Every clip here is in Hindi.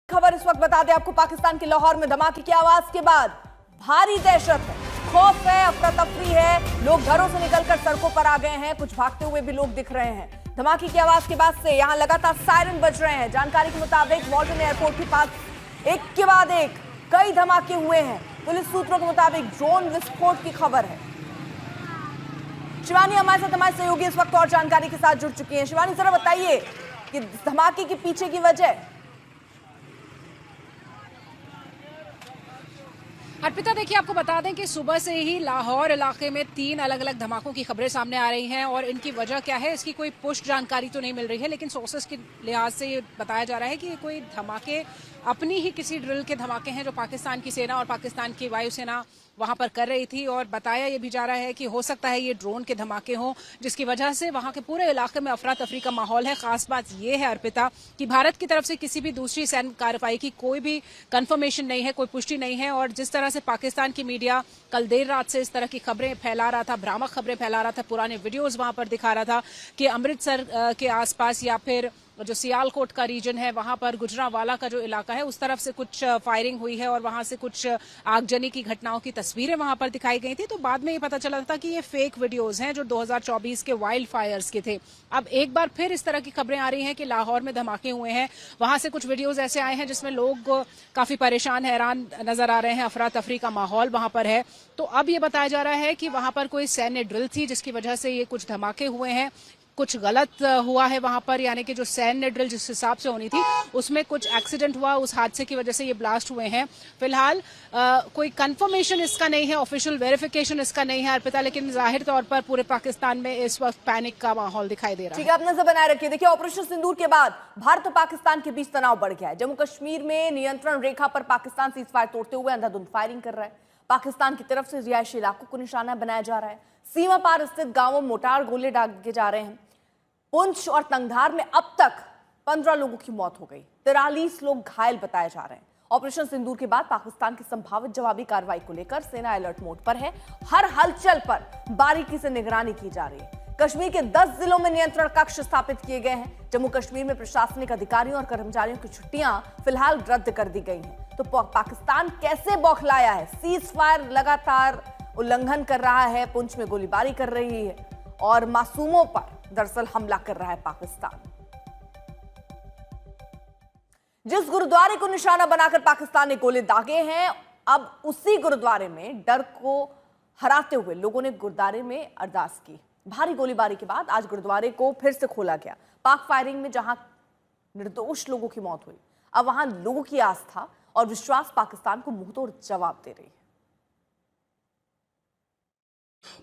खबर इस वक्त बता दें आपको, पाकिस्तान के लाहौर में धमाके की आवाज के बाद भारी दहशत है, खौफ है, अफरा तफरी है। लोग घरों से निकलकर सड़कों पर आ गए हैं, कुछ भागते हुए भी लोग दिख रहे हैं। धमाके की आवाज के बाद से यहां लगातार सायरन बज रहे हैं। जानकारी के मुताबिक वाल्टन एयरपोर्ट के पास एक के बाद एक कई धमाके हुए हैं। पुलिस सूत्रों के मुताबिक ड्रोन विस्फोट की खबर है। शिवानी हमारे सहयोगी इस वक्त और जानकारी के साथ जुड़ चुकी हैं। शिवानी, जरा बताइए कि धमाके के पीछे की वजह। अर्पिता, देखिए, आपको बता दें कि सुबह से ही लाहौर इलाके में 3 अलग अलग धमाकों की खबरें सामने आ रही हैं और इनकी वजह क्या है इसकी कोई पुष्ट जानकारी तो नहीं मिल रही है, लेकिन सोर्सेस के लिहाज से ये बताया जा रहा है कि ये कोई धमाके अपनी ही किसी ड्रिल के धमाके हैं जो पाकिस्तान की सेना और पाकिस्तान की वायुसेना वहां पर कर रही थी। और बताया ये भी जा रहा है कि हो सकता है ये ड्रोन के धमाके हों, जिसकी वजह से वहां के पूरे इलाके में अफरा तफरी का माहौल है। खास बात यह है अर्पिता कि भारत की तरफ से किसी भी दूसरी सैन्य कार्रवाई की कोई भी कंफर्मेशन नहीं है, कोई पुष्टि नहीं है। और जिस तरह से पाकिस्तान की मीडिया कल देर रात से इस तरह की खबरें फैला रहा था, भ्रामक खबरें फैला रहा था, पुराने वीडियोज वहां पर दिखा रहा था कि अमृतसर के आसपास या फिर जो सियालकोट का रीजन है वहां पर गुजरांवाला का जो इलाका है उस तरफ से कुछ फायरिंग हुई है और वहां से कुछ आगजनी की घटनाओं की तस्वीरें वहां पर दिखाई गई थी। तो बाद में ये पता चला था कि ये फेक वीडियोस हैं जो 2024 के वाइल्ड फायर्स के थे। अब एक बार फिर इस तरह की खबरें आ रही हैं कि लाहौर में धमाके हुए हैं। वहां से कुछ वीडियोज ऐसे आए हैं जिसमें लोग काफी परेशान, हैरान नजर आ रहे हैं। अफरा तफरी का माहौल वहां पर है। तो अब ये बताया जा रहा है कि वहां पर कोई सैन्य ड्रिल थी जिसकी वजह से ये कुछ धमाके हुए हैं। कुछ गलत हुआ है वहां पर, यानी कि जो सैन्य ड्रिल जिस हिसाब से होनी थी उसमें कुछ एक्सीडेंट हुआ, उस हादसे की वजह से ये ब्लास्ट हुए हैं। फिलहाल कोई कंफर्मेशन इसका नहीं है, ऑफिशियल वेरिफिकेशन इसका नहीं है अर्पिता, लेकिन जाहिर तौर पर पूरे पाकिस्तान में इस वक्त पैनिक का माहौल दिखाई दे रहा है। ठीक है, आप नजर बनाए रखिए। देखिए, ऑपरेशन सिंदूर के बाद भारत और पाकिस्तान के बीच तनाव बढ़ गया है। जम्मू कश्मीर में नियंत्रण रेखा पर पाकिस्तान सीज फायर तोड़ते हुए अंधाधुंध फायरिंग कर रहा है। पाकिस्तान की तरफ से रिहायशी इलाकों को निशाना बनाया जा रहा है। सीमा पार स्थित गांवों में मोटार गोले दागे जा रहे हैं। पुंछ और तंगधार में अब तक 15 लोगों की मौत हो गई, 43 लोग घायल बताए जा रहे हैं। ऑपरेशन सिंदूर के बाद पाकिस्तान की संभावित जवाबी कार्रवाई को लेकर सेना अलर्ट मोड पर है। हर हलचल पर बारीकी से निगरानी की जा रही है। कश्मीर के 10 जिलों में नियंत्रण कक्ष स्थापित किए गए हैं। जम्मू कश्मीर में प्रशासनिक अधिकारियों और कर्मचारियों की छुट्टियां फिलहाल रद्द कर दी गई हैं। तो पाकिस्तान कैसे बौखलाया है? सीज फायर लगातार उल्लंघन कर रहा है, पुंछ में गोलीबारी कर रही है और मासूमों पर दरअसल हमला कर रहा है पाकिस्तान। जिस गुरुद्वारे को निशाना बनाकर पाकिस्तान ने गोले दागे हैं, अब उसी गुरुद्वारे में डर को हराते हुए लोगों ने गुरुद्वारे में अरदास की। भारी गोलीबारी के बाद आज गुरुद्वारे को फिर से खोला गया। पाक फायरिंग में जहां निर्दोष लोगों की मौत हुई, अब वहां लोगों की आस्था और विश्वास पाकिस्तान को मुंहतोड़ जवाब दे रही है।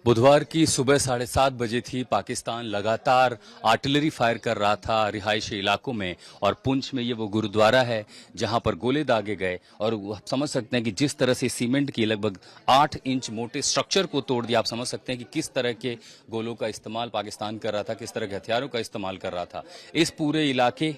बुधवार की सुबह 7:30 बजे थी। पाकिस्तान लगातार आर्टिलरी फायर कर रहा था रिहायशी इलाकों में और पुंछ में ये वो गुरुद्वारा है जहां पर गोले दागे गए। और आप समझ सकते हैं कि जिस तरह से सीमेंट की लगभग 8 इंच मोटे स्ट्रक्चर को तोड़ दिया, आप समझ सकते हैं कि किस तरह के गोलों का इस्तेमाल पाकिस्तान कर रहा था, किस तरह के हथियारों का इस्तेमाल कर रहा था। इस पूरे इलाके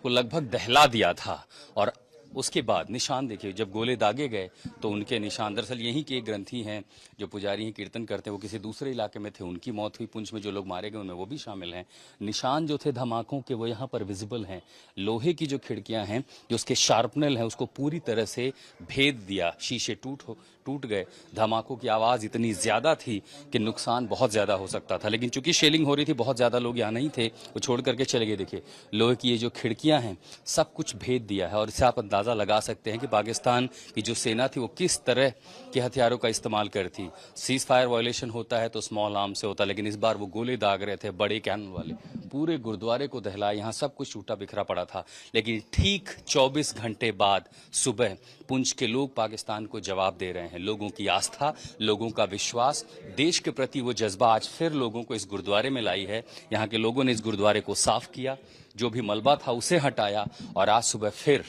को लगभग दहला दिया था। और उसके बाद निशान देखिए, जब गोले दागे गए तो उनके निशान, दरअसल यहीं के एक ग्रंथी हैं जो पुजारी हैं, कीर्तन करते हैं, वो किसी दूसरे इलाके में थे, उनकी मौत हुई। पुंछ में जो लोग मारे गए उनमें वो भी शामिल हैं। निशान जो थे धमाकों के वो यहाँ पर विजिबल हैं। लोहे की जो खिड़कियाँ हैं, जो उसके शार्पनल हैं, उसको पूरी तरह से भेद दिया। शीशे टूट गए। धमाकों की आवाज़ इतनी ज़्यादा थी कि नुकसान बहुत ज़्यादा हो सकता था, लेकिन चूंकि शेलिंग हो रही थी, बहुत ज़्यादा लोग यहाँ नहीं थे, वो छोड़ करके चले गए। देखिए, लोहे की ये जो खिड़कियाँ हैं सब कुछ भेद दिया है। और इससे आप अंदाज़ा लगा सकते हैं कि पाकिस्तान की जो सेना थी वो किस तरह के हथियारों का इस्तेमाल करती। सीज फायर वायलेशन होता है तो स्मॉल आर्म से होता, लेकिन इस बार वो गोले दाग रहे थे, बड़े कैनन वाले। पूरे गुरुद्वारे को दहलाए, यहाँ सब कुछ टूटा बिखरा पड़ा था। लेकिन ठीक 24 घंटे बाद सुबह पुंछ के लोग पाकिस्तान को जवाब दे रहे हैं। लोगों की आस्था, लोगों का विश्वास, देश के प्रति वो जज्बा आज फिर लोगों को इस गुरुद्वारे में लाई है। यहाँ के लोगों ने इस गुरुद्वारे को साफ किया, जो भी मलबा था उसे हटाया और आज सुबह फिर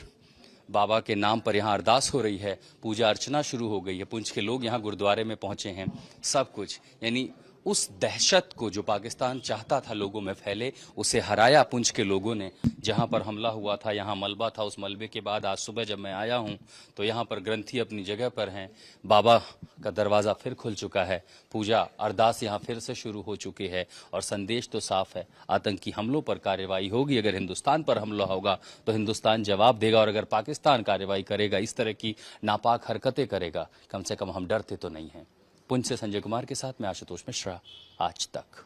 बाबा के नाम पर यहाँ अरदास हो रही है, पूजा अर्चना शुरू हो गई है। पुंछ के लोग यहाँ गुरुद्वारे में पहुंचे हैं। सब कुछ यानी उस दहशत को जो पाकिस्तान चाहता था लोगों में फैले, उसे हराया पुंछ के लोगों ने। जहां पर हमला हुआ था यहाँ मलबा था, उस मलबे के बाद आज सुबह जब मैं आया हूं तो यहाँ पर ग्रंथी अपनी जगह पर हैं। बाबा का दरवाज़ा फिर खुल चुका है, पूजा अरदास यहाँ फिर से शुरू हो चुकी है और संदेश तो साफ है, आतंकी हमलों पर कार्रवाई होगी। अगर हिंदुस्तान पर हमला होगा तो हिंदुस्तान जवाब देगा, और अगर पाकिस्तान कार्रवाई करेगा, इस तरह की नापाक हरकतें करेगा, कम से कम हम डरते तो नहीं हैं। पुंछ से संजय कुमार के साथ मैं आशुतोष मिश्रा, आज तक।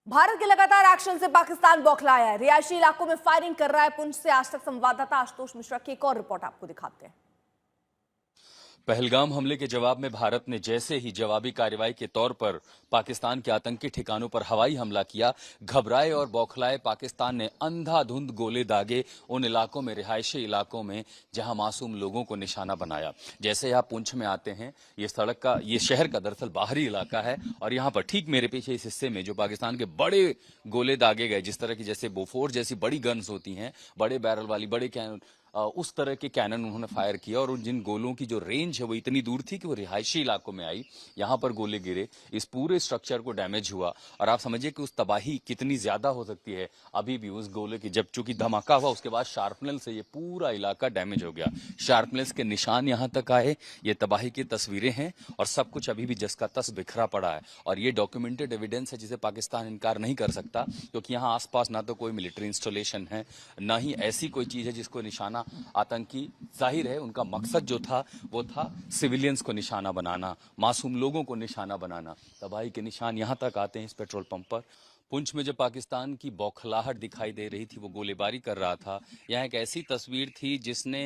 भारत के लगातार एक्शन से पाकिस्तान बौखलाया है, रिहायशी इलाकों में फायरिंग कर रहा है। पुंछ से आज तक संवाददाता आशुतोष मिश्रा की एक और रिपोर्ट आपको दिखाते हैं। पहलगाम हमले के जवाब में भारत ने जैसे ही जवाबी कार्रवाई के तौर पर पाकिस्तान के आतंकी ठिकानों पर हवाई हमला किया, घबराए और बौखलाए पाकिस्तान ने अंधाधुंध गोले दागे उन इलाकों में, रिहायशी इलाकों में जहां मासूम लोगों को निशाना बनाया। जैसे आप पुंछ में आते हैं, ये शहर का दरअसल बाहरी इलाका है, और यहाँ पर ठीक मेरे पीछे इस हिस्से में जो पाकिस्तान के बड़े गोले दागे गए, जिस तरह की जैसे बोफोर्स जैसी बड़ी गन्स होती हैं, बड़े बैरल वाली बड़े कैनन, उस तरह के कैनन उन्होंने फायर किया, और उन जिन गोलों की जो रेंज है वो इतनी दूर थी कि वो रिहायशी इलाकों में आई। यहाँ पर गोले गिरे, इस पूरे स्ट्रक्चर को डैमेज हुआ, और आप समझिए कि उस तबाही कितनी ज्यादा हो सकती है। अभी भी उस गोले की जब चूंकि धमाका हुआ, उसके बाद शार्पनल से ये पूरा इलाका डैमेज हो गया, शार्पनल्स के निशान यहाँ तक आए, ये तबाही की तस्वीरें हैं, और सब कुछ अभी भी जस का तस बिखरा पड़ा है। और ये डॉक्यूमेंटेड एविडेंस है जिसे पाकिस्तान इनकार नहीं कर सकता, क्योंकि यहाँ आसपास ना तो कोई मिलिट्री इंस्टॉलेशन है, ना ही ऐसी कोई चीज है जिसको निशाना आतंकी, जाहिर है उनका मकसद जो था वो था सिविलियंस को निशाना बनाना, मासूम लोगों को निशाना बनाना। तबाही के निशान यहां तक आते हैं इस पेट्रोल पंप पर। पुंछ में जब पाकिस्तान की बौखलाहट दिखाई दे रही थी, वो गोलीबारी कर रहा था, यहाँ एक ऐसी तस्वीर थी जिसने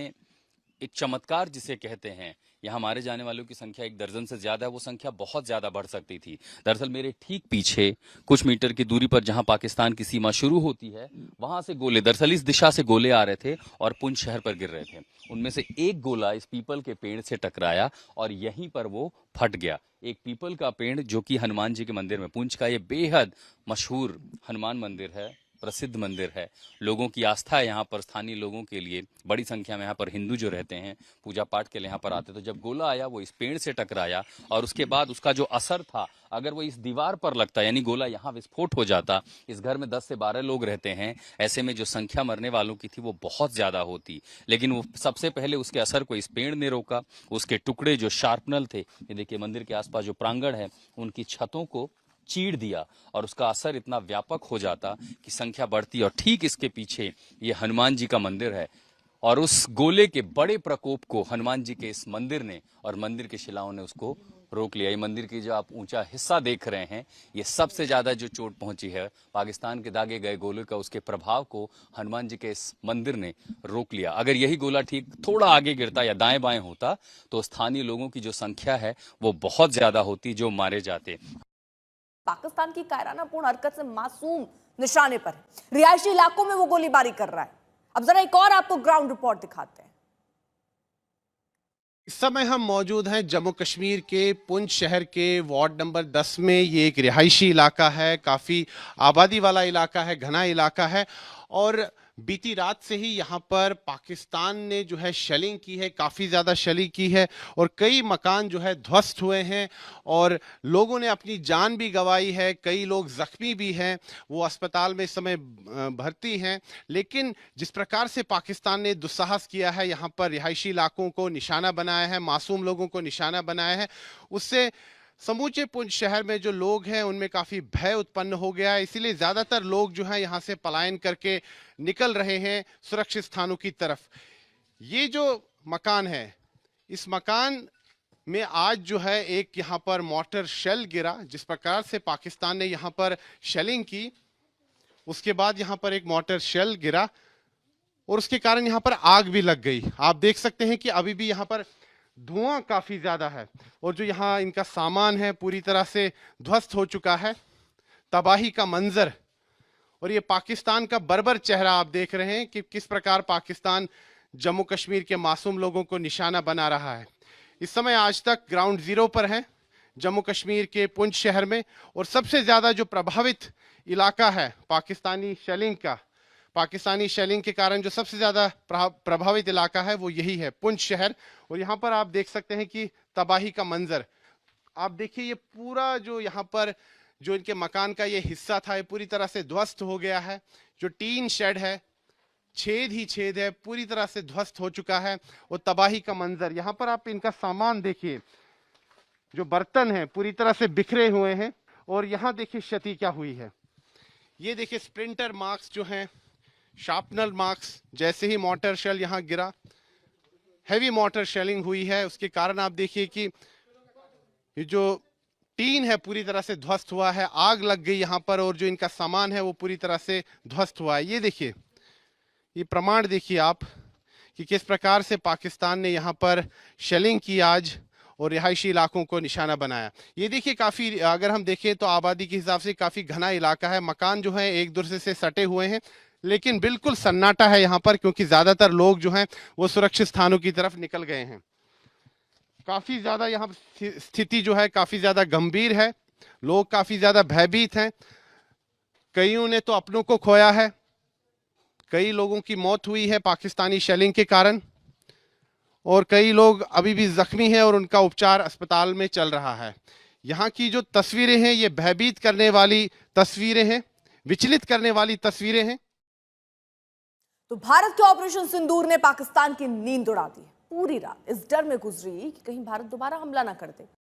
एक चमत्कार जिसे कहते हैं, यहाँ मारे जाने वालों की संख्या 1 दर्जन से ज्यादा है, वो संख्या बहुत ज्यादा बढ़ सकती थी। दरअसल मेरे ठीक पीछे कुछ मीटर की दूरी पर जहां पाकिस्तान की सीमा शुरू होती है, वहां से गोले, दरअसल इस दिशा से गोले आ रहे थे और पुंछ शहर पर गिर रहे थे। उनमें से एक गोला इस पीपल के पेड़ से टकराया और यहीं पर वो फट गया। एक पीपल का पेड़ जो कि हनुमान जी के मंदिर में, पुंछ का ये बेहद मशहूर हनुमान मंदिर है, प्रसिद्ध मंदिर है, लोगों की आस्था है यहाँ पर। स्थानीय लोगों के लिए बड़ी संख्या में यहाँ पर हिंदू जो रहते हैं पूजा पाठ के लिए यहाँ पर आते, तो जब गोला आया वो इस पेड़ से टकराया, और उसके बाद उसका जो असर था, अगर वो इस दीवार पर लगता, यानी गोला यहाँ विस्फोट हो जाता, इस घर में 10 से 12 लोग रहते हैं, ऐसे में जो संख्या मरने वालों की थी वो बहुत ज्यादा होती। लेकिन वो सबसे पहले उसके असर को इस पेड़ ने रोका, उसके टुकड़े जो शार्पनल थे, ये देखिए मंदिर के आसपास जो प्रांगण है उनकी छतों को चीर दिया, और उसका असर इतना व्यापक हो जाता कि संख्या बढ़ती। और ठीक इसके पीछे ये हनुमान जी का मंदिर है, और उस गोले के बड़े प्रकोप को हनुमान जी के इस मंदिर ने और मंदिर के शिलाओं ने उसको रोक लिया। ये मंदिर की जो आप ऊंचा हिस्सा देख रहे हैं, ये सबसे ज्यादा जो चोट पहुंची है पाकिस्तान के दागे गए गोले का, उसके प्रभाव को हनुमान जी के इस मंदिर ने रोक लिया। अगर यही गोला ठीक थोड़ा आगे गिरता या दाएं बाएं होता तो स्थानीय लोगों की जो संख्या है वो बहुत ज्यादा होती जो मारे जाते। पाकिस्तान की कायरानापूर्ण हरकत से मासूम निशाने पर है, रिहायशी इलाकों में वो गोलीबारी कर रहा है। अब जरा एक और आपको ग्राउंड रिपोर्ट दिखाते हैं। इस समय हम मौजूद हैं जम्मू कश्मीर के पुंछ शहर के वार्ड नंबर 10 में। ये एक रिहायशी इलाका है, काफ़ी आबादी वाला इलाका है, घना इलाका है, और बीती रात से ही यहाँ पर पाकिस्तान ने जो है शेलिंग की है, काफ़ी ज़्यादा शेलिंग की है, और कई मकान जो है ध्वस्त हुए हैं और लोगों ने अपनी जान भी गंवाई है, कई लोग ज़ख्मी भी हैं, वो अस्पताल में इस समय भर्ती हैं। लेकिन जिस प्रकार से पाकिस्तान ने दुस्साहस किया है, यहाँ पर रिहायशी इलाकों को निशाना बनाया है, मासूम लोगों को निशाना बनाया है, उससे समूचे पुंछ शहर में जो लोग हैं उनमें काफ़ी भय उत्पन्न हो गया है। इसीलिए ज़्यादातर लोग जो हैं यहाँ से पलायन करके निकल रहे हैं सुरक्षित स्थानों की तरफ। ये जो मकान है, इस मकान में आज जो है एक यहाँ पर मॉर्टर शेल गिरा। जिस प्रकार से पाकिस्तान ने यहाँ पर शेलिंग की, उसके बाद यहाँ पर एक मॉर्टर शेल गिरा और उसके कारण यहाँ पर आग भी लग गई। आप देख सकते हैं कि अभी भी यहाँ पर धुआं काफी ज्यादा है, और जो यहाँ इनका सामान है पूरी तरह से ध्वस्त हो चुका है। तबाही का मंजर, और ये पाकिस्तान का बर्बर चेहरा आप देख रहे हैं कि किस प्रकार पाकिस्तान जम्मू कश्मीर के मासूम लोगों को निशाना बना रहा है। इस समय आज तक ग्राउंड जीरो पर है जम्मू कश्मीर के पुंछ शहर में, और सबसे ज्यादा जो प्रभावित इलाका है पाकिस्तानी शेलिंग के कारण जो सबसे ज्यादा प्रभावित इलाका है वो यही है पुंछ शहर। और यहाँ पर आप देख सकते हैं कि तबाही का मंजर, आप देखिए ये पूरा जो यहाँ पर जो इनके मकान का ये हिस्सा था, ये पूरी तरह से ध्वस्त हो गया है। जो टीन शेड है, छेद ही छेद है, पूरी तरह से ध्वस्त हो चुका है। वो तबाही का मंजर, यहाँ पर आप इनका सामान देखिए, जो बर्तन है पूरी तरह से बिखरे हुए हैं। और यहाँ देखिए क्षति क्या हुई है। ये देखिए स्प्रिंटर मार्क्स जो हैं, शार्पनर मार्क्स, जैसे ही मोर्टार शेल यहाँ गिरा, हैवी मोर्टार शेलिंग हुई है, उसके कारण आप देखिए कि ये जो टीन है पूरी तरह से ध्वस्त हुआ है, आग लग गई यहाँ पर, और जो इनका सामान है वो पूरी तरह से ध्वस्त हुआ है। ये देखिए, ये प्रमाण देखिए आप कि किस प्रकार से पाकिस्तान ने यहाँ पर शेलिंग की आज और रिहायशी इलाकों को निशाना बनाया। ये देखिए काफ़ी, अगर हम देखें तो आबादी के हिसाब से काफ़ी घना इलाका है। मकान जो है एक दूसरे से सटे हुए हैं, लेकिन बिल्कुल सन्नाटा है यहाँ पर, क्योंकि ज़्यादातर लोग जो हैं वो सुरक्षित स्थानों की तरफ निकल गए हैं। काफ़ी ज़्यादा यहाँ स्थिति जो है काफ़ी ज़्यादा गंभीर है। लोग काफ़ी ज़्यादा भयभीत हैं। कईयों ने तो अपनों को खोया है, कई लोगों की मौत हुई है पाकिस्तानी शेलिंग के कारण, और कई लोग अभी भी जख्मी हैं और उनका उपचार अस्पताल में चल रहा है। यहाँ की जो तस्वीरें हैं ये भयभीत करने वाली तस्वीरें हैं, विचलित करने वाली तस्वीरें हैं। तो भारत के ऑपरेशन सिंदूर ने पाकिस्तान की नींद उड़ा दी। पूरी रात इस डर में गुजरी कि कहीं भारत दोबारा हमला ना कर दे।